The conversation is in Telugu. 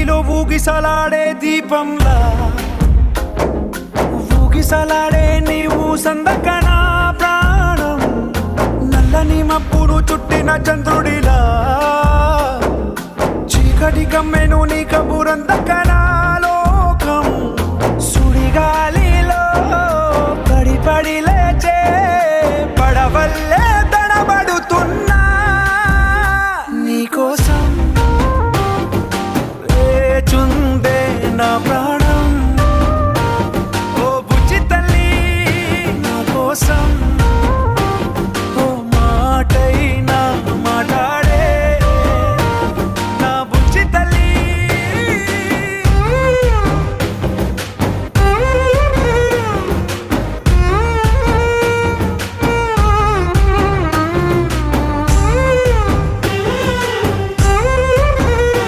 గాలిలో ఊగిసలాడే దీపంలా ఊగిసలాడే నీవు సందకనా ప్రాణం నల్లని మబ్బులు చుట్టిన చంద్రుడిలా చీకటి కమ్మెను నీ కబురందకనా లోకం సుడిగా